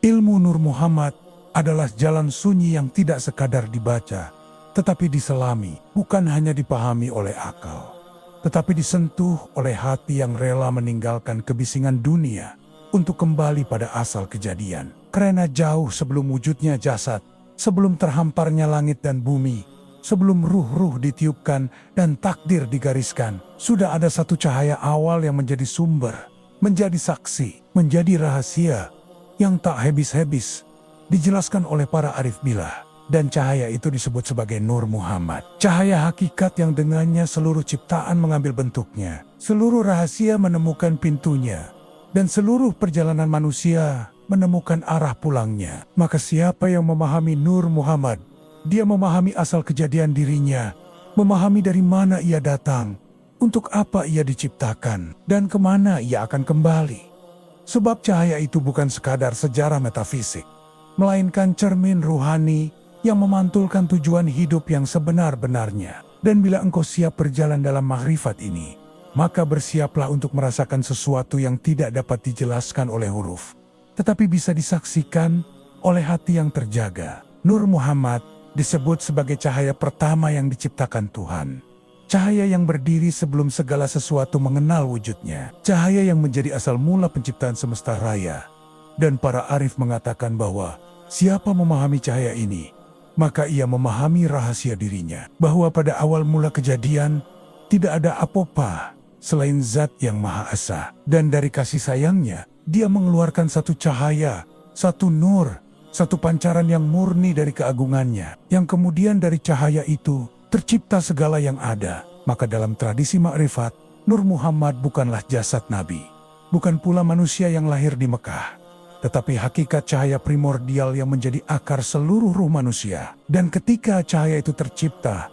Ilmu Nur Muhammad adalah jalan sunyi yang tidak sekadar dibaca, tetapi diselami, bukan hanya dipahami oleh akal, tetapi disentuh oleh hati yang rela meninggalkan kebisingan dunia untuk kembali pada asal kejadian. Karena jauh sebelum wujudnya jasad, sebelum terhamparnya langit dan bumi, sebelum ruh-ruh ditiupkan dan takdir digariskan, sudah ada satu cahaya awal yang menjadi sumber, menjadi saksi, menjadi rahasia yang tak habis-habis dijelaskan oleh para arif billah. Dan cahaya itu disebut sebagai Nur Muhammad. Cahaya hakikat yang dengannya seluruh ciptaan mengambil bentuknya, seluruh rahasia menemukan pintunya, dan seluruh perjalanan manusia menemukan arah pulangnya. Maka siapa yang memahami Nur Muhammad, dia memahami asal kejadian dirinya, memahami dari mana ia datang, untuk apa ia diciptakan, dan kemana ia akan kembali. Sebab cahaya itu bukan sekadar sejarah metafisik, melainkan cermin ruhani yang memantulkan tujuan hidup yang sebenar-benarnya. Dan bila engkau siap berjalan dalam makrifat ini, maka bersiaplah untuk merasakan sesuatu yang tidak dapat dijelaskan oleh huruf, tetapi bisa disaksikan oleh hati yang terjaga. Nur Muhammad disebut sebagai cahaya pertama yang diciptakan Tuhan. Cahaya yang berdiri sebelum segala sesuatu mengenal wujudnya. Cahaya yang menjadi asal mula penciptaan semesta raya. Dan para arif mengatakan bahwa siapa memahami cahaya ini, maka ia memahami rahasia dirinya. Bahwa pada awal mula kejadian, tidak ada apa-apa selain Zat yang Maha Esa. Dan dari kasih sayangnya, dia mengeluarkan satu cahaya, satu nur, satu pancaran yang murni dari keagungannya. Yang kemudian dari cahaya itu, tercipta segala yang ada. Maka dalam tradisi makrifat, Nur Muhammad bukanlah jasad Nabi. Bukan pula manusia yang lahir di Mekah, tetapi hakikat cahaya primordial yang menjadi akar seluruh ruh manusia. Dan ketika cahaya itu tercipta,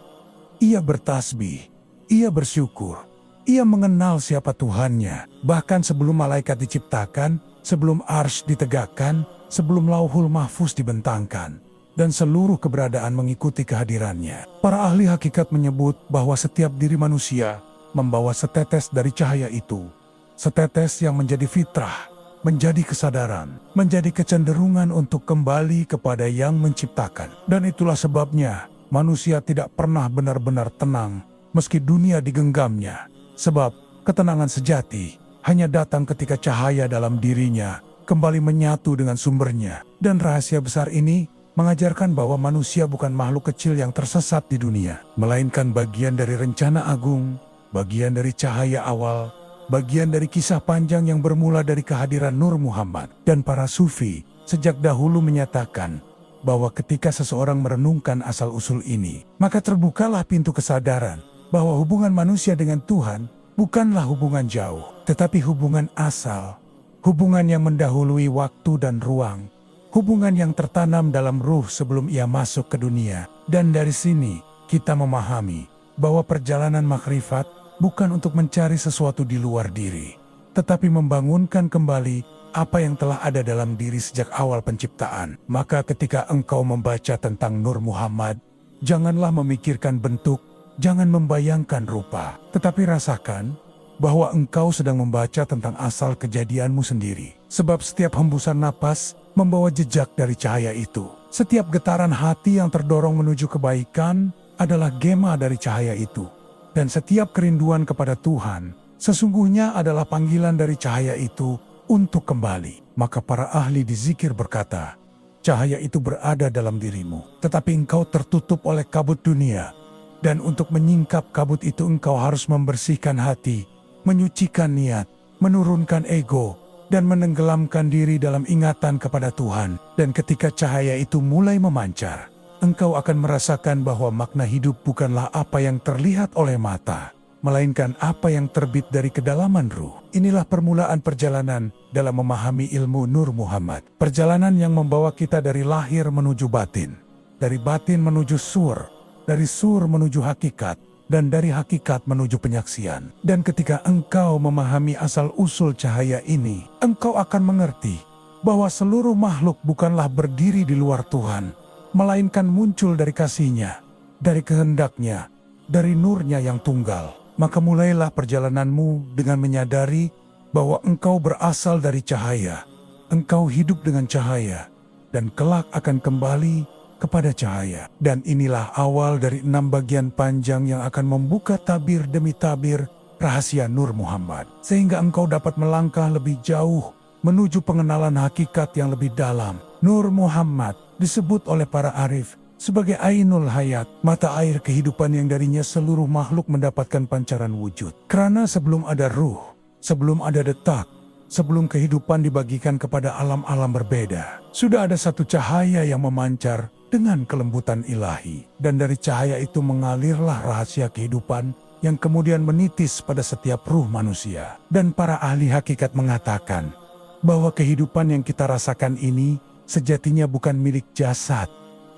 ia bertasbih, ia bersyukur, ia mengenal siapa Tuhannya. Bahkan sebelum malaikat diciptakan, sebelum arsy ditegakkan, sebelum lauhul mahfuz dibentangkan, dan seluruh keberadaan mengikuti kehadirannya. Para ahli hakikat menyebut bahwa setiap diri manusia membawa setetes dari cahaya itu. Setetes yang menjadi fitrah, menjadi kesadaran, menjadi kecenderungan untuk kembali kepada yang menciptakan. Dan itulah sebabnya manusia tidak pernah benar-benar tenang meski dunia digenggamnya. Sebab ketenangan sejati hanya datang ketika cahaya dalam dirinya kembali menyatu dengan sumbernya. Dan rahasia besar ini mengajarkan bahwa manusia bukan makhluk kecil yang tersesat di dunia, melainkan bagian dari rencana agung, bagian dari cahaya awal, bagian dari kisah panjang yang bermula dari kehadiran Nur Muhammad. Dan para sufi sejak dahulu menyatakan bahwa ketika seseorang merenungkan asal-usul ini, maka terbukalah pintu kesadaran bahwa hubungan manusia dengan Tuhan bukanlah hubungan jauh, tetapi hubungan asal, hubungan yang mendahului waktu dan ruang, hubungan yang tertanam dalam ruh sebelum ia masuk ke dunia. Dan dari sini kita memahami bahwa perjalanan makrifat bukan untuk mencari sesuatu di luar diri, tetapi membangunkan kembali apa yang telah ada dalam diri sejak awal penciptaan. Maka ketika engkau membaca tentang Nur Muhammad, janganlah memikirkan bentuk, jangan membayangkan rupa, tetapi rasakan bahwa engkau sedang membaca tentang asal kejadianmu sendiri. Sebab setiap hembusan napas membawa jejak dari cahaya itu. Setiap getaran hati yang terdorong menuju kebaikan adalah gema dari cahaya itu. Dan setiap kerinduan kepada Tuhan sesungguhnya adalah panggilan dari cahaya itu untuk kembali. Maka para ahli di zikir berkata, cahaya itu berada dalam dirimu, tetapi engkau tertutup oleh kabut dunia. Dan untuk menyingkap kabut itu engkau harus membersihkan hati, menyucikan niat, menurunkan ego, dan menenggelamkan diri dalam ingatan kepada Tuhan. Dan ketika cahaya itu mulai memancar, engkau akan merasakan bahwa makna hidup bukanlah apa yang terlihat oleh mata, melainkan apa yang terbit dari kedalaman ruh. Inilah permulaan perjalanan dalam memahami ilmu Nur Muhammad. Perjalanan yang membawa kita dari lahir menuju batin, dari batin menuju sur, dari sur menuju hakikat, dan dari hakikat menuju penyaksian. Dan ketika engkau memahami asal-usul cahaya ini, engkau akan mengerti bahwa seluruh makhluk bukanlah berdiri di luar Tuhan, melainkan muncul dari kasih-Nya, dari kehendak-Nya, dari nur-Nya yang tunggal. Maka mulailah perjalananmu dengan menyadari bahwa engkau berasal dari cahaya, engkau hidup dengan cahaya, dan kelak akan kembali kepada cahaya. Dan inilah awal dari 6 bagian panjang yang akan membuka tabir demi tabir rahasia Nur Muhammad. Sehingga engkau dapat melangkah lebih jauh menuju pengenalan hakikat yang lebih dalam. Nur Muhammad disebut oleh para arif sebagai Ainul Hayat, mata air kehidupan yang darinya seluruh makhluk mendapatkan pancaran wujud. Karena sebelum ada ruh, sebelum ada detak, sebelum kehidupan dibagikan kepada alam-alam berbeda, sudah ada satu cahaya yang memancar dengan kelembutan ilahi. Dan dari cahaya itu mengalirlah rahasia kehidupan yang kemudian menitis pada setiap ruh manusia. Dan para ahli hakikat mengatakan bahwa kehidupan yang kita rasakan ini sejatinya bukan milik jasad,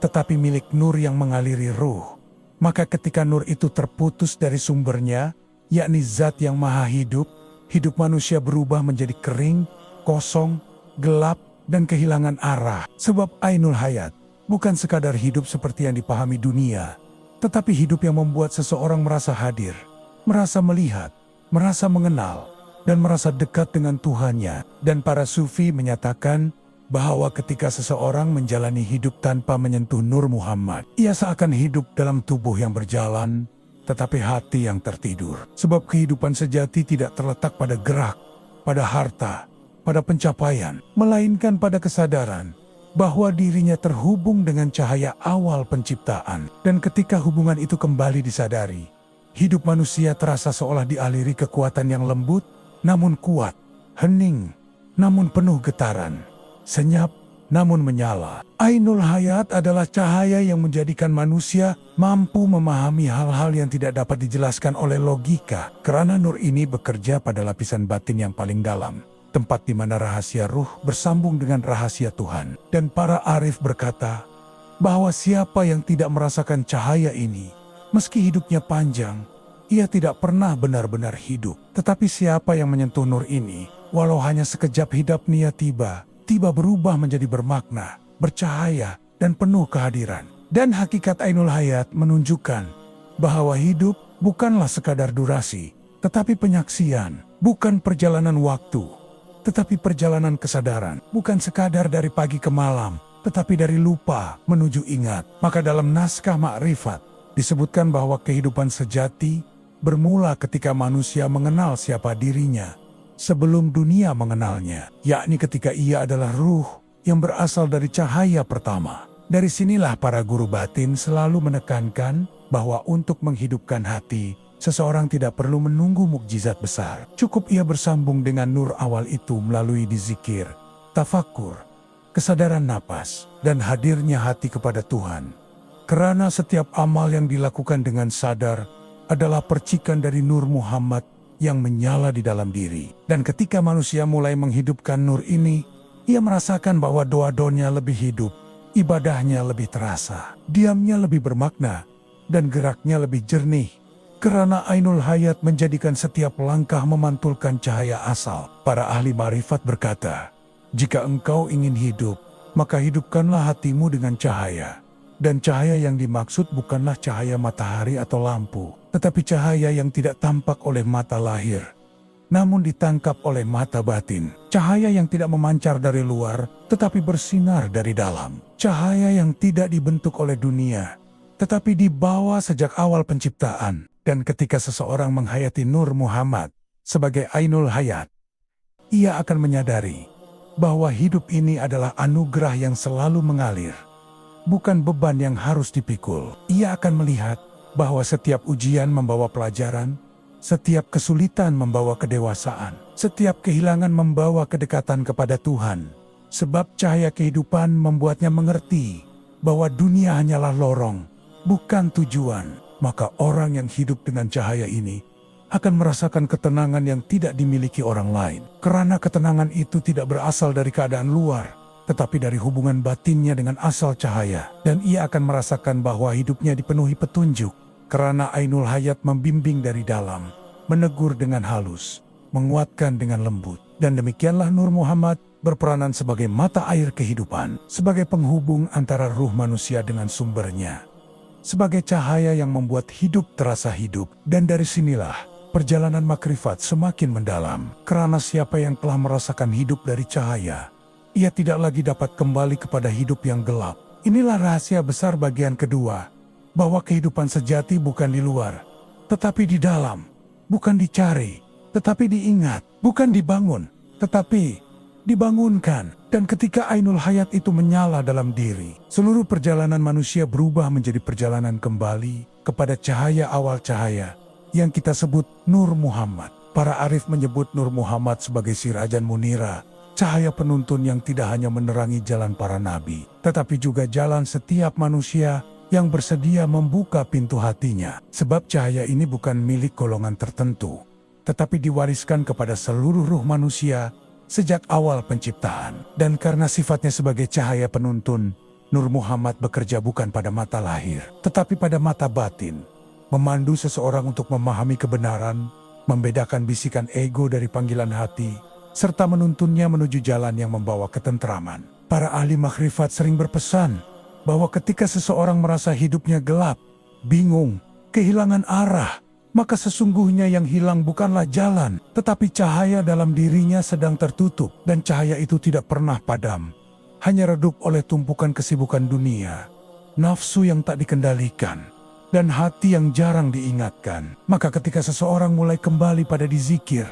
tetapi milik nur yang mengaliri ruh. Maka ketika nur itu terputus dari sumbernya, yakni zat yang maha hidup, hidup manusia berubah menjadi kering, kosong, gelap, dan kehilangan arah. Sebab Ainul Hayat bukan sekadar hidup seperti yang dipahami dunia, tetapi hidup yang membuat seseorang merasa hadir, merasa melihat, merasa mengenal, dan merasa dekat dengan Tuhannya. Dan para sufi menyatakan bahwa ketika seseorang menjalani hidup tanpa menyentuh Nur Muhammad, ia seakan hidup dalam tubuh yang berjalan, tetapi hati yang tertidur. Sebab kehidupan sejati tidak terletak pada gerak, pada harta, pada pencapaian, melainkan pada kesadaran bahwa dirinya terhubung dengan cahaya awal penciptaan. Dan ketika hubungan itu kembali disadari, hidup manusia terasa seolah dialiri kekuatan yang lembut, namun kuat, hening, namun penuh getaran, senyap, namun menyala. Ainul Hayat adalah cahaya yang menjadikan manusia mampu memahami hal-hal yang tidak dapat dijelaskan oleh logika, karena nur ini bekerja pada lapisan batin yang paling dalam, tempat di mana rahasia ruh bersambung dengan rahasia Tuhan. Dan para arif berkata bahwa siapa yang tidak merasakan cahaya ini, meski hidupnya panjang, ia tidak pernah benar-benar hidup. Tetapi siapa yang menyentuh nur ini, walau hanya sekejap hidapnya tiba berubah menjadi bermakna, bercahaya, dan penuh kehadiran. Dan hakikat Ainul Hayat menunjukkan bahwa hidup bukanlah sekadar durasi, tetapi penyaksian, bukan perjalanan waktu, tetapi perjalanan kesadaran, bukan sekadar dari pagi ke malam, tetapi dari lupa menuju ingat. Maka dalam naskah Ma'rifat disebutkan bahwa kehidupan sejati bermula ketika manusia mengenal siapa dirinya sebelum dunia mengenalnya, yakni ketika ia adalah ruh yang berasal dari cahaya pertama. Dari sinilah para guru batin selalu menekankan bahwa untuk menghidupkan hati, seseorang tidak perlu menunggu mukjizat besar. Cukup ia bersambung dengan nur awal itu melalui dizikir, tafakur, kesadaran napas, dan hadirnya hati kepada Tuhan. Karena setiap amal yang dilakukan dengan sadar adalah percikan dari Nur Muhammad yang menyala di dalam diri. Dan ketika manusia mulai menghidupkan nur ini, ia merasakan bahwa doa-doanya lebih hidup, ibadahnya lebih terasa, diamnya lebih bermakna, dan geraknya lebih jernih. Karena Ainul Hayat menjadikan setiap langkah memantulkan cahaya asal. Para ahli marifat berkata, jika engkau ingin hidup, maka hidupkanlah hatimu dengan cahaya. Dan cahaya yang dimaksud bukanlah cahaya matahari atau lampu, tetapi cahaya yang tidak tampak oleh mata lahir, namun ditangkap oleh mata batin. Cahaya yang tidak memancar dari luar, tetapi bersinar dari dalam. Cahaya yang tidak dibentuk oleh dunia, tetapi dibawa sejak awal penciptaan. Dan ketika seseorang menghayati Nur Muhammad sebagai Ainul Hayat, ia akan menyadari bahwa hidup ini adalah anugerah yang selalu mengalir, bukan beban yang harus dipikul. Ia akan melihat bahwa setiap ujian membawa pelajaran, setiap kesulitan membawa kedewasaan, setiap kehilangan membawa kedekatan kepada Tuhan. Sebab cahaya kehidupan membuatnya mengerti bahwa dunia hanyalah lorong, bukan tujuan. Maka orang yang hidup dengan cahaya ini akan merasakan ketenangan yang tidak dimiliki orang lain. Karena ketenangan itu tidak berasal dari keadaan luar, tetapi dari hubungan batinnya dengan asal cahaya. Dan ia akan merasakan bahwa hidupnya dipenuhi petunjuk. Karena Ainul Hayat membimbing dari dalam, menegur dengan halus, menguatkan dengan lembut. Dan demikianlah Nur Muhammad berperanan sebagai mata air kehidupan, sebagai penghubung antara ruh manusia dengan sumbernya, sebagai cahaya yang membuat hidup terasa hidup. Dan dari sinilah perjalanan makrifat semakin mendalam. Karena siapa yang telah merasakan hidup dari cahaya, ia tidak lagi dapat kembali kepada hidup yang gelap. Inilah rahasia besar bagian kedua, bahwa kehidupan sejati bukan di luar, tetapi di dalam. Bukan dicari, tetapi diingat. Bukan dibangun, tetapi dibangunkan. Dan ketika Ainul Hayat itu menyala dalam diri, seluruh perjalanan manusia berubah menjadi perjalanan kembali kepada cahaya awal cahaya yang kita sebut Nur Muhammad. Para arif menyebut Nur Muhammad sebagai Sirajan Munira, cahaya penuntun yang tidak hanya menerangi jalan para nabi, tetapi juga jalan setiap manusia yang bersedia membuka pintu hatinya. Sebab cahaya ini bukan milik golongan tertentu, tetapi diwariskan kepada seluruh ruh manusia sejak awal penciptaan. Dan karena sifatnya sebagai cahaya penuntun, Nur Muhammad bekerja bukan pada mata lahir, tetapi pada mata batin, memandu seseorang untuk memahami kebenaran, membedakan bisikan ego dari panggilan hati, serta menuntunnya menuju jalan yang membawa ketentraman. Para ahli makrifat sering berpesan bahwa ketika seseorang merasa hidupnya gelap, bingung, kehilangan arah, maka sesungguhnya yang hilang bukanlah jalan, tetapi cahaya dalam dirinya sedang tertutup. Dan cahaya itu tidak pernah padam, hanya redup oleh tumpukan kesibukan dunia, nafsu yang tak dikendalikan, dan hati yang jarang diingatkan. Maka ketika seseorang mulai kembali pada dizikir,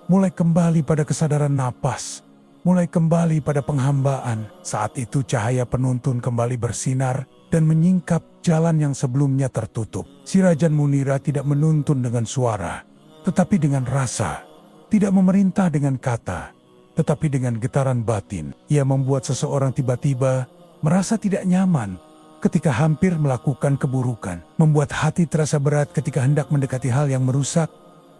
mulai kembali pada kesadaran napas, mulai kembali pada penghambaan, saat itu cahaya penuntun kembali bersinar dan menyingkap jalan yang sebelumnya tertutup. Sirajan Munira tidak menuntun dengan suara, tetapi dengan rasa. Tidak memerintah dengan kata, tetapi dengan getaran batin. Ia membuat seseorang tiba-tiba merasa tidak nyaman ketika hampir melakukan keburukan, membuat hati terasa berat ketika hendak mendekati hal yang merusak,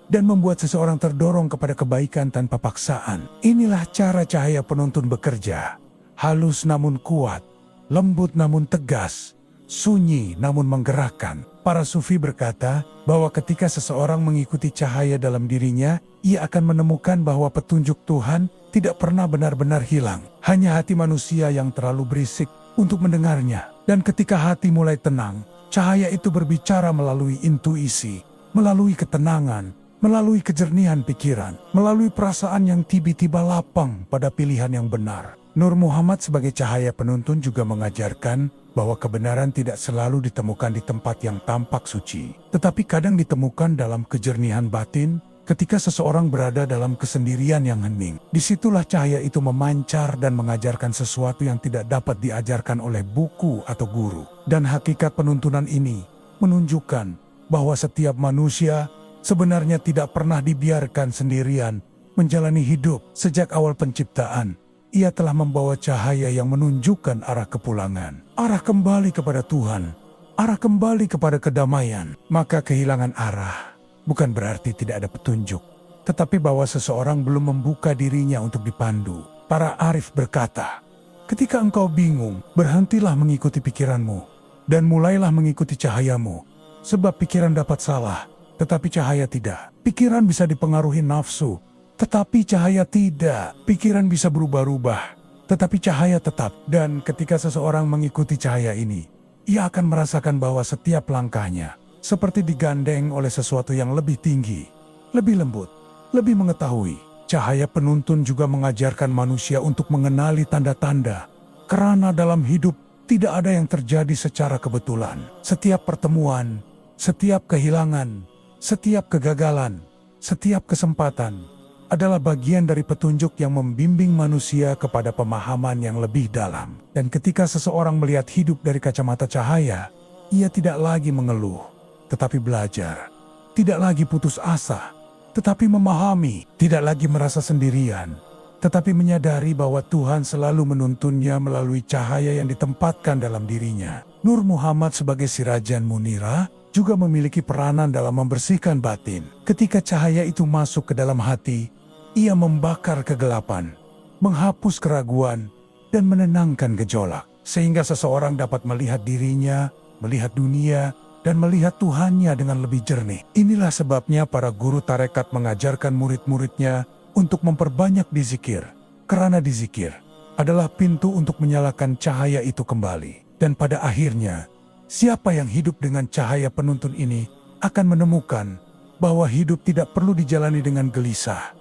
dan membuat seseorang terdorong kepada kebaikan tanpa paksaan. Inilah cara cahaya penuntun bekerja. Halus namun kuat, lembut namun tegas, sunyi namun menggerakkan. Para sufi berkata bahwa ketika seseorang mengikuti cahaya dalam dirinya, ia akan menemukan bahwa petunjuk Tuhan tidak pernah benar-benar hilang. Hanya hati manusia yang terlalu berisik untuk mendengarnya. Dan ketika hati mulai tenang, cahaya itu berbicara melalui intuisi, melalui ketenangan, melalui kejernihan pikiran, melalui perasaan yang tiba-tiba lapang pada pilihan yang benar. Nur Muhammad sebagai cahaya penuntun juga mengajarkan bahwa kebenaran tidak selalu ditemukan di tempat yang tampak suci, tetapi kadang ditemukan dalam kejernihan batin ketika seseorang berada dalam kesendirian yang hening. Disitulah cahaya itu memancar dan mengajarkan sesuatu yang tidak dapat diajarkan oleh buku atau guru. Dan hakikat penuntunan ini menunjukkan bahwa setiap manusia sebenarnya tidak pernah dibiarkan sendirian menjalani hidup. Sejak awal penciptaan, ia telah membawa cahaya yang menunjukkan arah kepulangan, arah kembali kepada Tuhan, arah kembali kepada kedamaian. Maka kehilangan arah bukan berarti tidak ada petunjuk, tetapi bahwa seseorang belum membuka dirinya untuk dipandu. Para arif berkata, ketika engkau bingung, berhentilah mengikuti pikiranmu, dan mulailah mengikuti cahayamu. Sebab pikiran dapat salah, tetapi cahaya tidak. Pikiran bisa dipengaruhi nafsu, tetapi cahaya tidak. Pikiran bisa berubah-ubah, tetapi cahaya tetap. Dan ketika seseorang mengikuti cahaya ini, ia akan merasakan bahwa setiap langkahnya seperti digandeng oleh sesuatu yang lebih tinggi, lebih lembut, lebih mengetahui. Cahaya penuntun juga mengajarkan manusia untuk mengenali tanda-tanda, karena dalam hidup tidak ada yang terjadi secara kebetulan. Setiap pertemuan, setiap kehilangan, setiap kegagalan, setiap kesempatan adalah bagian dari petunjuk yang membimbing manusia kepada pemahaman yang lebih dalam. Dan ketika seseorang melihat hidup dari kacamata cahaya, ia tidak lagi mengeluh, tetapi belajar. Tidak lagi putus asa, tetapi memahami. Tidak lagi merasa sendirian, tetapi menyadari bahwa Tuhan selalu menuntunnya melalui cahaya yang ditempatkan dalam dirinya. Nur Muhammad sebagai Sirajan Munira juga memiliki peranan dalam membersihkan batin. Ketika cahaya itu masuk ke dalam hati, ia membakar kegelapan, menghapus keraguan, dan menenangkan gejolak. Sehingga seseorang dapat melihat dirinya, melihat dunia, dan melihat Tuhannya dengan lebih jernih. Inilah sebabnya para guru tarekat mengajarkan murid-muridnya untuk memperbanyak dizikir. Karena dizikir adalah pintu untuk menyalakan cahaya itu kembali. Dan pada akhirnya, siapa yang hidup dengan cahaya penuntun ini akan menemukan bahwa hidup tidak perlu dijalani dengan gelisah,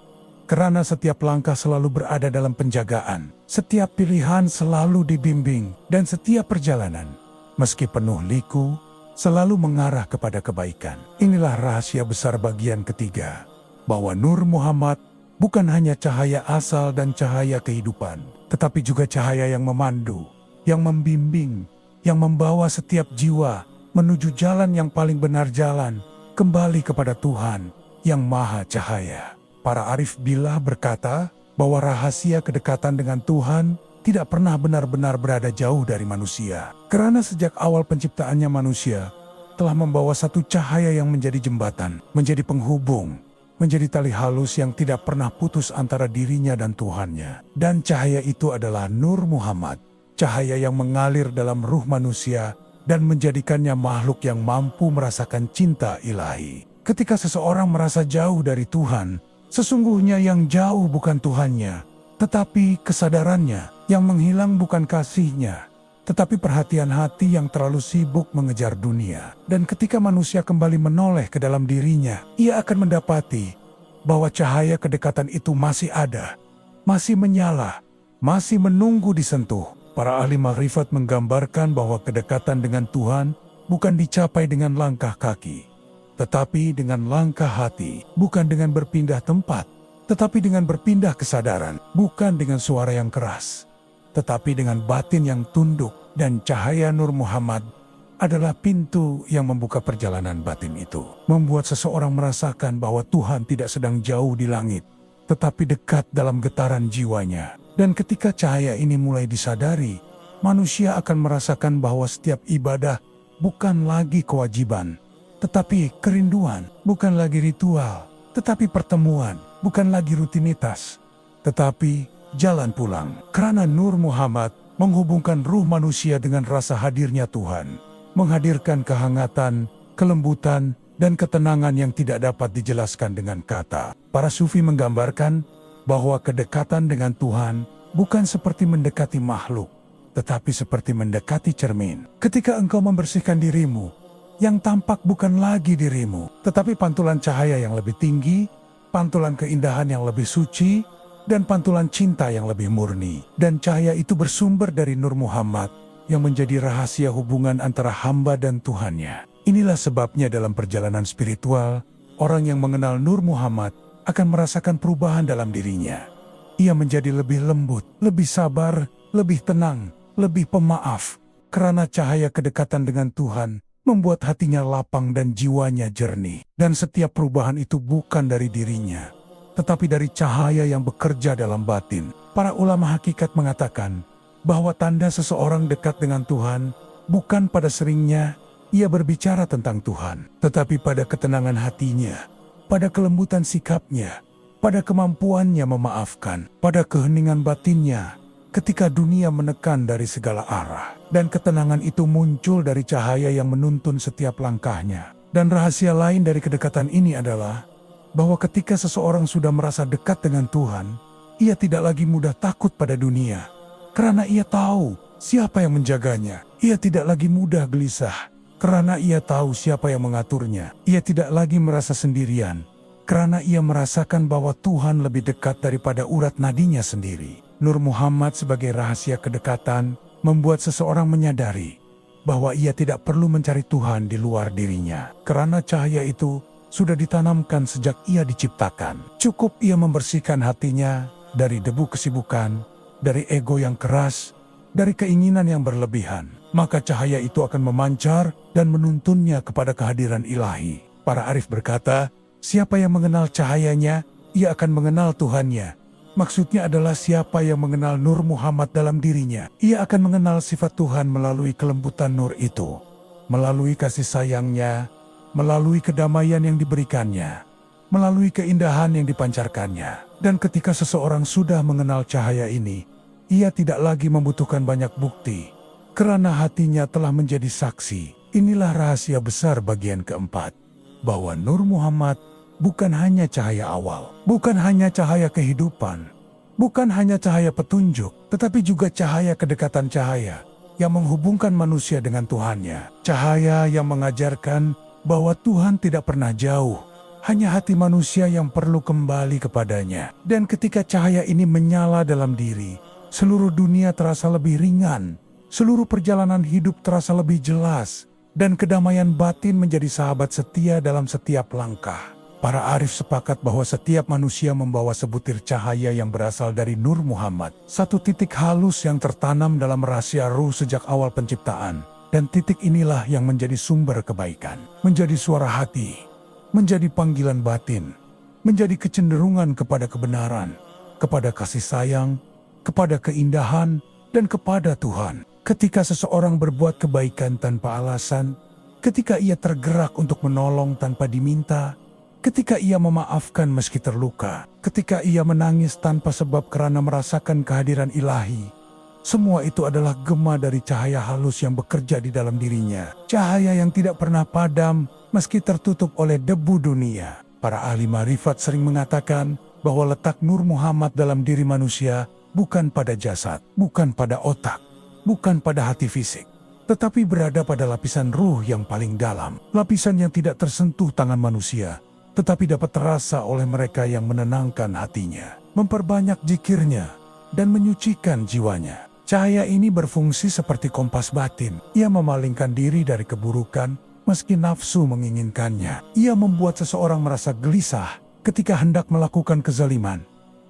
Karena setiap langkah selalu berada dalam penjagaan, setiap pilihan selalu dibimbing, dan setiap perjalanan, meski penuh liku, selalu mengarah kepada kebaikan. Inilah rahasia besar bagian ketiga, bahwa Nur Muhammad bukan hanya cahaya asal dan cahaya kehidupan, tetapi juga cahaya yang memandu, yang membimbing, yang membawa setiap jiwa menuju jalan yang paling benar, jalan kembali kepada Tuhan yang Maha Cahaya. Para arif billah berkata bahwa rahasia kedekatan dengan Tuhan tidak pernah benar-benar berada jauh dari manusia. Karena sejak awal penciptaannya manusia telah membawa satu cahaya yang menjadi jembatan, menjadi penghubung, menjadi tali halus yang tidak pernah putus antara dirinya dan Tuhannya. Dan cahaya itu adalah Nur Muhammad, cahaya yang mengalir dalam ruh manusia dan menjadikannya makhluk yang mampu merasakan cinta ilahi. Ketika seseorang merasa jauh dari Tuhan, sesungguhnya yang jauh bukan Tuhannya, tetapi kesadarannya. Yang menghilang bukan kasihnya, tetapi perhatian hati yang terlalu sibuk mengejar dunia. Dan ketika manusia kembali menoleh ke dalam dirinya, ia akan mendapati bahwa cahaya kedekatan itu masih ada, masih menyala, masih menunggu disentuh. Para ahli makrifat menggambarkan bahwa kedekatan dengan Tuhan bukan dicapai dengan langkah kaki, tetapi dengan langkah hati, bukan dengan berpindah tempat, tetapi dengan berpindah kesadaran, bukan dengan suara yang keras, tetapi dengan batin yang tunduk. Dan cahaya Nur Muhammad adalah pintu yang membuka perjalanan batin itu, membuat seseorang merasakan bahwa Tuhan tidak sedang jauh di langit, tetapi dekat dalam getaran jiwanya. Dan ketika cahaya ini mulai disadari, manusia akan merasakan bahwa setiap ibadah bukan lagi kewajiban, tetapi kerinduan, bukan lagi ritual, tetapi pertemuan, bukan lagi rutinitas, tetapi jalan pulang. Karena Nur Muhammad menghubungkan ruh manusia dengan rasa hadirnya Tuhan, menghadirkan kehangatan, kelembutan, dan ketenangan yang tidak dapat dijelaskan dengan kata. Para sufi menggambarkan bahwa kedekatan dengan Tuhan bukan seperti mendekati makhluk, tetapi seperti mendekati cermin. Ketika engkau membersihkan dirimu, yang tampak bukan lagi dirimu, tetapi pantulan cahaya yang lebih tinggi, pantulan keindahan yang lebih suci, dan pantulan cinta yang lebih murni. Dan cahaya itu bersumber dari Nur Muhammad yang menjadi rahasia hubungan antara hamba dan Tuhannya. Inilah sebabnya dalam perjalanan spiritual, orang yang mengenal Nur Muhammad akan merasakan perubahan dalam dirinya. Ia menjadi lebih lembut, lebih sabar, lebih tenang, lebih pemaaf. Karena cahaya kedekatan dengan Tuhan membuat hatinya lapang dan jiwanya jernih. Dan setiap perubahan itu bukan dari dirinya, tetapi dari cahaya yang bekerja dalam batin. Para ulama hakikat mengatakan bahwa tanda seseorang dekat dengan Tuhan bukan pada seringnya ia berbicara tentang Tuhan, tetapi pada ketenangan hatinya, pada kelembutan sikapnya, pada kemampuannya memaafkan, pada keheningan batinnya ketika dunia menekan dari segala arah. Dan ketenangan itu muncul dari cahaya yang menuntun setiap langkahnya. Dan rahasia lain dari kedekatan ini adalah bahwa ketika seseorang sudah merasa dekat dengan Tuhan, ia tidak lagi mudah takut pada dunia, karena ia tahu siapa yang menjaganya. Ia tidak lagi mudah gelisah, karena ia tahu siapa yang mengaturnya. Ia tidak lagi merasa sendirian, karena ia merasakan bahwa Tuhan lebih dekat daripada urat nadinya sendiri. Nur Muhammad sebagai rahasia kedekatan membuat seseorang menyadari bahwa ia tidak perlu mencari Tuhan di luar dirinya, karena cahaya itu sudah ditanamkan sejak ia diciptakan. Cukup ia membersihkan hatinya dari debu kesibukan, dari ego yang keras, dari keinginan yang berlebihan, maka cahaya itu akan memancar dan menuntunnya kepada kehadiran ilahi. Para arif berkata, siapa yang mengenal cahayanya, ia akan mengenal Tuhannya. Maksudnya adalah siapa yang mengenal Nur Muhammad dalam dirinya, ia akan mengenal sifat Tuhan melalui kelembutan nur itu, melalui kasih sayangnya, melalui kedamaian yang diberikannya, melalui keindahan yang dipancarkannya. Dan ketika seseorang sudah mengenal cahaya ini, ia tidak lagi membutuhkan banyak bukti, karena hatinya telah menjadi saksi. Inilah rahasia besar bagian keempat, bahwa Nur Muhammad bukan hanya cahaya awal, bukan hanya cahaya kehidupan, bukan hanya cahaya petunjuk, tetapi juga cahaya kedekatan, cahaya yang menghubungkan manusia dengan Tuhannya, cahaya yang mengajarkan bahwa Tuhan tidak pernah jauh, Hanya hati manusia yang perlu kembali kepadanya. Dan ketika cahaya ini menyala dalam diri, seluruh dunia terasa lebih ringan, seluruh perjalanan hidup terasa lebih jelas, dan kedamaian batin menjadi sahabat setia dalam setiap langkah. Para arif sepakat bahwa setiap manusia membawa sebutir cahaya yang berasal dari Nur Muhammad. Satu titik halus yang tertanam dalam rahasia ruh sejak awal penciptaan. Dan titik inilah yang menjadi sumber kebaikan, menjadi suara hati, menjadi panggilan batin, menjadi kecenderungan kepada kebenaran, kepada kasih sayang, kepada keindahan, dan kepada Tuhan. Ketika seseorang berbuat kebaikan tanpa alasan, ketika ia tergerak untuk menolong tanpa diminta, ketika ia memaafkan meski terluka, ketika ia menangis tanpa sebab karena merasakan kehadiran ilahi, semua itu adalah gema dari cahaya halus yang bekerja di dalam dirinya. Cahaya yang tidak pernah padam meski tertutup oleh debu dunia. Para ahli marifat sering mengatakan bahwa letak Nur Muhammad dalam diri manusia bukan pada jasad, bukan pada otak, bukan pada hati fisik, tetapi berada pada lapisan ruh yang paling dalam. Lapisan yang tidak tersentuh tangan manusia, tetapi dapat terasa oleh mereka yang menenangkan hatinya, memperbanyak zikirnya, dan menyucikan jiwanya. Cahaya ini berfungsi seperti kompas batin. Ia memalingkan diri dari keburukan meski nafsu menginginkannya. Ia membuat seseorang merasa gelisah ketika hendak melakukan kezaliman.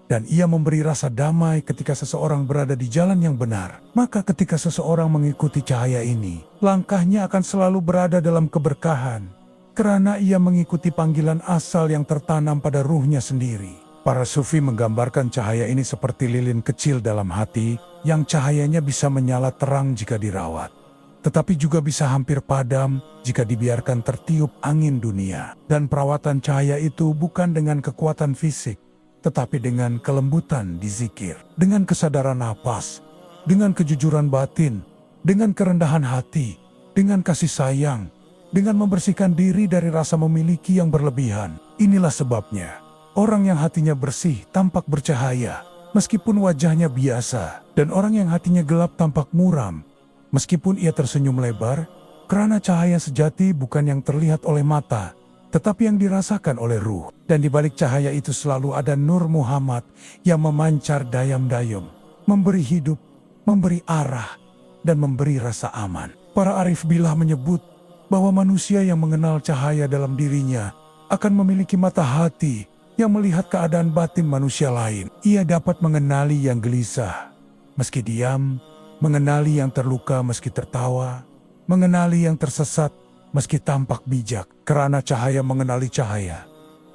Dan ia memberi rasa damai ketika seseorang berada di jalan yang benar. Maka ketika seseorang mengikuti cahaya ini, langkahnya akan selalu berada dalam keberkahan. Karena ia mengikuti panggilan asal yang tertanam pada ruhnya sendiri. Para sufi menggambarkan cahaya ini seperti lilin kecil dalam hati yang cahayanya bisa menyala terang jika dirawat, tetapi juga bisa hampir padam jika dibiarkan tertiup angin dunia. Dan perawatan cahaya itu bukan dengan kekuatan fisik, tetapi dengan kelembutan di zikir, dengan kesadaran napas, dengan kejujuran batin, dengan kerendahan hati, dengan kasih sayang, dengan membersihkan diri dari rasa memiliki yang berlebihan. Inilah sebabnya orang yang hatinya bersih tampak bercahaya, meskipun wajahnya biasa. Dan orang yang hatinya gelap tampak muram, meskipun ia tersenyum lebar, karena cahaya sejati bukan yang terlihat oleh mata, tetapi yang dirasakan oleh ruh. Dan di balik cahaya itu selalu ada Nur Muhammad yang memancar dayam-dayam, memberi hidup, memberi arah, dan memberi rasa aman. Para arif billah menyebut bahwa manusia yang mengenal cahaya dalam dirinya akan memiliki mata hati yang melihat keadaan batin manusia lain. Ia dapat mengenali yang gelisah meski diam, mengenali yang terluka meski tertawa, mengenali yang tersesat meski tampak bijak. Karena cahaya mengenali cahaya,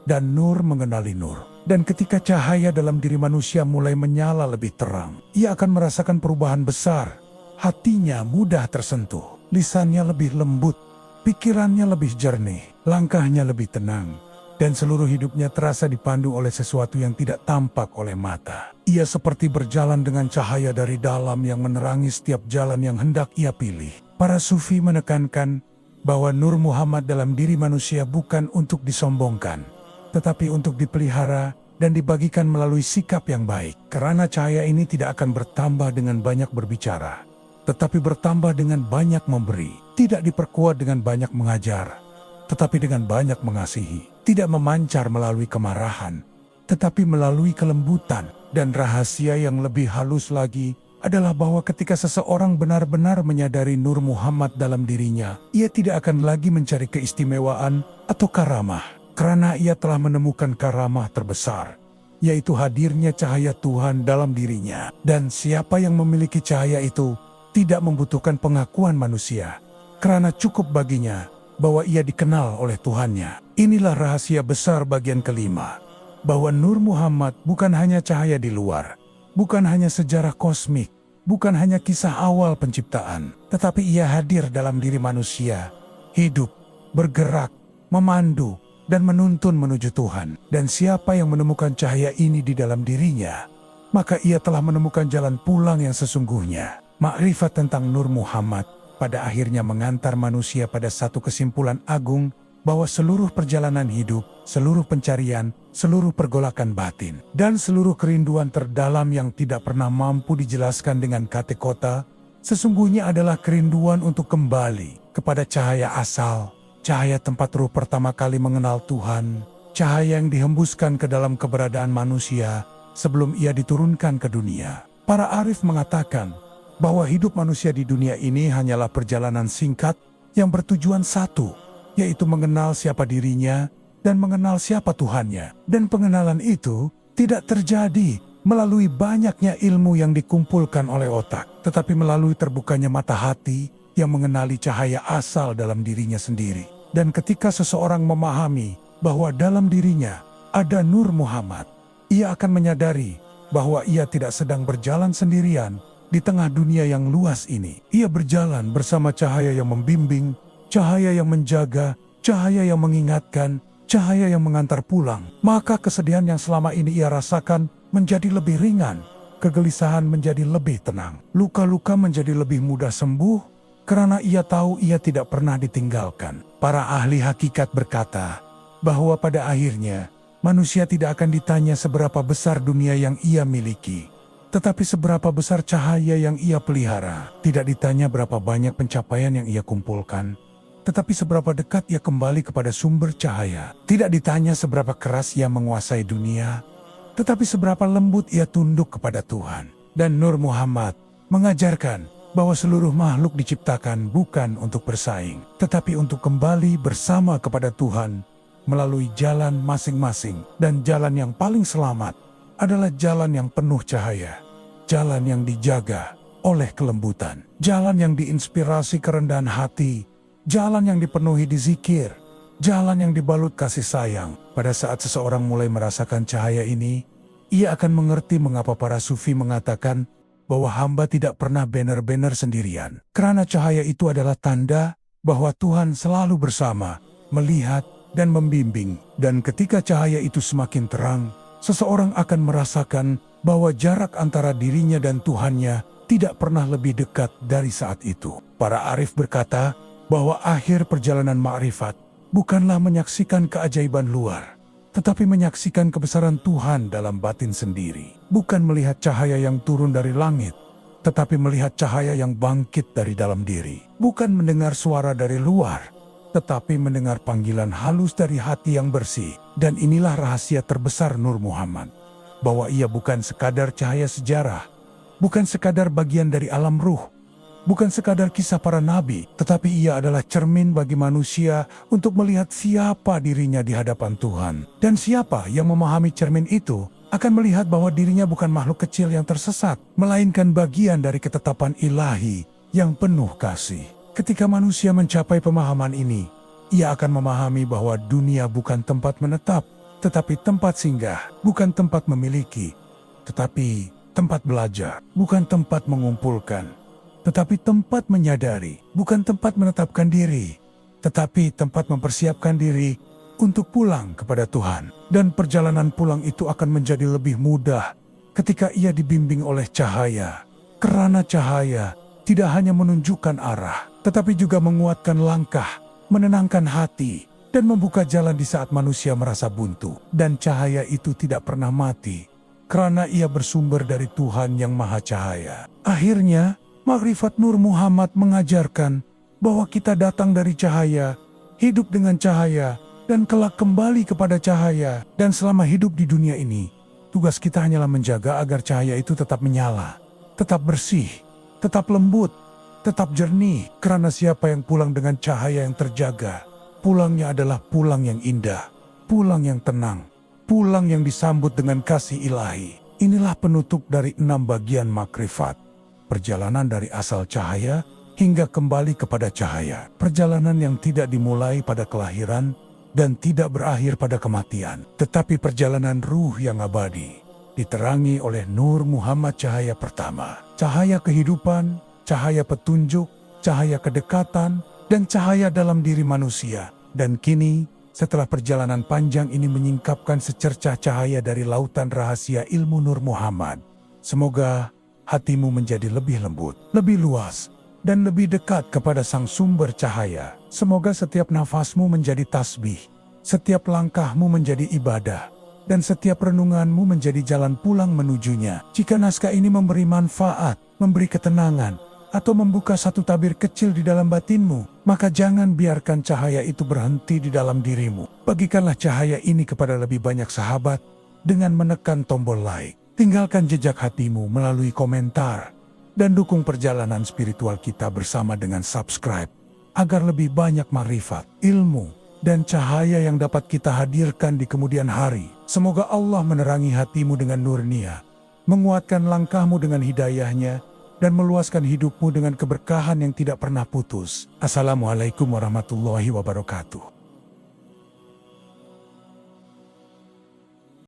dan nur mengenali nur. Dan ketika cahaya dalam diri manusia mulai menyala lebih terang, ia akan merasakan perubahan besar. Hatinya mudah tersentuh, lisannya lebih lembut, pikirannya lebih jernih, langkahnya lebih tenang, dan seluruh hidupnya terasa dipandu oleh sesuatu yang tidak tampak oleh mata. Ia seperti berjalan dengan cahaya dari dalam yang menerangi setiap jalan yang hendak ia pilih. Para sufi menekankan bahwa Nur Muhammad dalam diri manusia bukan untuk disombongkan, tetapi untuk dipelihara dan dibagikan melalui sikap yang baik. Karena cahaya ini tidak akan bertambah dengan banyak berbicara, tetapi bertambah dengan banyak memberi. Tidak diperkuat dengan banyak mengajar, tetapi dengan banyak mengasihi. Tidak memancar melalui kemarahan, tetapi melalui kelembutan. Dan rahasia yang lebih halus lagi adalah bahwa ketika seseorang benar-benar menyadari Nur Muhammad dalam dirinya, ia tidak akan lagi mencari keistimewaan atau karamah, karena ia telah menemukan karamah terbesar, yaitu hadirnya cahaya Tuhan dalam dirinya. Dan siapa yang memiliki cahaya itu tidak membutuhkan pengakuan manusia, karena cukup baginya bahwa ia dikenal oleh Tuhannya. Inilah rahasia besar bagian kelima, bahwa Nur Muhammad bukan hanya cahaya di luar, bukan hanya sejarah kosmik, bukan hanya kisah awal penciptaan, tetapi ia hadir dalam diri manusia, hidup, bergerak, memandu, dan menuntun menuju Tuhan. Dan siapa yang menemukan cahaya ini di dalam dirinya, maka ia telah menemukan jalan pulang yang sesungguhnya. Makrifat tentang Nur Muhammad pada akhirnya mengantar manusia pada satu kesimpulan agung, bahwa seluruh perjalanan hidup, seluruh pencarian, seluruh pergolakan batin, dan seluruh kerinduan terdalam yang tidak pernah mampu dijelaskan dengan kata-kata, sesungguhnya adalah kerinduan untuk kembali kepada cahaya asal, cahaya tempat ruh pertama kali mengenal Tuhan, cahaya yang dihembuskan ke dalam keberadaan manusia sebelum ia diturunkan ke dunia. Para arif mengatakan bahwa hidup manusia di dunia ini hanyalah perjalanan singkat yang bertujuan satu, yaitu mengenal siapa dirinya dan mengenal siapa Tuhannya. Dan pengenalan itu tidak terjadi melalui banyaknya ilmu yang dikumpulkan oleh otak, tetapi melalui terbukanya mata hati yang mengenali cahaya asal dalam dirinya sendiri. Dan ketika seseorang memahami bahwa dalam dirinya ada Nur Muhammad, ia akan menyadari bahwa ia tidak sedang berjalan sendirian di tengah dunia yang luas ini. Ia berjalan bersama cahaya yang membimbing, cahaya yang menjaga, cahaya yang mengingatkan, cahaya yang mengantar pulang. Maka kesedihan yang selama ini ia rasakan menjadi lebih ringan, kegelisahan menjadi lebih tenang, luka-luka menjadi lebih mudah sembuh karena ia tahu ia tidak pernah ditinggalkan. Para ahli hakikat berkata bahwa pada akhirnya manusia tidak akan ditanya seberapa besar dunia yang ia miliki, tetapi seberapa besar cahaya yang ia pelihara. Tidak ditanya berapa banyak pencapaian yang ia kumpulkan, tetapi seberapa dekat ia kembali kepada sumber cahaya. Tidak ditanya seberapa keras ia menguasai dunia, tetapi seberapa lembut ia tunduk kepada Tuhan. Dan Nur Muhammad mengajarkan bahwa seluruh makhluk diciptakan bukan untuk bersaing, tetapi untuk kembali bersama kepada Tuhan melalui jalan masing-masing. Dan jalan yang paling selamat adalah jalan yang penuh cahaya, jalan yang dijaga oleh kelembutan, jalan yang diinspirasi kerendahan hati, jalan yang dipenuhi di zikir, jalan yang dibalut kasih sayang. Pada saat seseorang mulai merasakan cahaya ini, ia akan mengerti mengapa para sufi mengatakan bahwa hamba tidak pernah benar-benar sendirian. Karena cahaya itu adalah tanda bahwa Tuhan selalu bersama, melihat, dan membimbing. Dan ketika cahaya itu semakin terang, seseorang akan merasakan bahwa jarak antara dirinya dan Tuhannya tidak pernah lebih dekat dari saat itu. Para arif berkata bahwa akhir perjalanan ma'rifat bukanlah menyaksikan keajaiban luar, tetapi menyaksikan kebesaran Tuhan dalam batin sendiri. Bukan melihat cahaya yang turun dari langit, tetapi melihat cahaya yang bangkit dari dalam diri. Bukan mendengar suara dari luar, tetapi mendengar panggilan halus dari hati yang bersih. Dan inilah rahasia terbesar Nur Muhammad, bahwa ia bukan sekadar cahaya sejarah, bukan sekadar bagian dari alam ruh, bukan sekadar kisah para nabi, tetapi ia adalah cermin bagi manusia untuk melihat siapa dirinya di hadapan Tuhan. Dan siapa yang memahami cermin itu akan melihat bahwa dirinya bukan makhluk kecil yang tersesat, melainkan bagian dari ketetapan ilahi yang penuh kasih. Ketika manusia mencapai pemahaman ini, ia akan memahami bahwa dunia bukan tempat menetap, tetapi tempat singgah, bukan tempat memiliki, tetapi tempat belajar, bukan tempat mengumpulkan, tetapi tempat menyadari, bukan tempat menetapkan diri, tetapi tempat mempersiapkan diri untuk pulang kepada Tuhan. Dan perjalanan pulang itu akan menjadi lebih mudah ketika ia dibimbing oleh cahaya. Karena cahaya tidak hanya menunjukkan arah, tetapi juga menguatkan langkah, menenangkan hati, dan membuka jalan di saat manusia merasa buntu. Dan cahaya itu tidak pernah mati, karena ia bersumber dari Tuhan yang Maha Cahaya. Akhirnya, Makrifat Nur Muhammad mengajarkan bahwa kita datang dari cahaya, hidup dengan cahaya, dan kelak kembali kepada cahaya. Dan selama hidup di dunia ini, tugas kita hanyalah menjaga agar cahaya itu tetap menyala, tetap bersih, tetap lembut, tetap jernih. Karena siapa yang pulang dengan cahaya yang terjaga, pulangnya adalah pulang yang indah, pulang yang tenang, pulang yang disambut dengan kasih ilahi. Inilah penutup dari 6 bagian makrifat. Perjalanan dari asal cahaya hingga kembali kepada cahaya. Perjalanan yang tidak dimulai pada kelahiran dan tidak berakhir pada kematian, tetapi perjalanan ruh yang abadi, diterangi oleh Nur Muhammad cahaya pertama. Cahaya kehidupan, cahaya petunjuk, cahaya kedekatan, dan cahaya dalam diri manusia. Dan kini, setelah perjalanan panjang ini menyingkapkan secercah cahaya dari lautan rahasia ilmu Nur Muhammad, semoga hatimu menjadi lebih lembut, lebih luas, dan lebih dekat kepada sang sumber cahaya. Semoga setiap nafasmu menjadi tasbih, setiap langkahmu menjadi ibadah, dan setiap renunganmu menjadi jalan pulang menujunya. Jika naskah ini memberi manfaat, memberi ketenangan, atau membuka satu tabir kecil di dalam batinmu, maka jangan biarkan cahaya itu berhenti di dalam dirimu. Bagikanlah cahaya ini kepada lebih banyak sahabat dengan menekan tombol like. Tinggalkan jejak hatimu melalui komentar dan dukung perjalanan spiritual kita bersama dengan subscribe agar lebih banyak makrifat, ilmu, dan cahaya yang dapat kita hadirkan di kemudian hari. Semoga Allah menerangi hatimu dengan nurnia, menguatkan langkahmu dengan hidayahnya, dan meluaskan hidupmu dengan keberkahan yang tidak pernah putus. Assalamualaikum warahmatullahi wabarakatuh.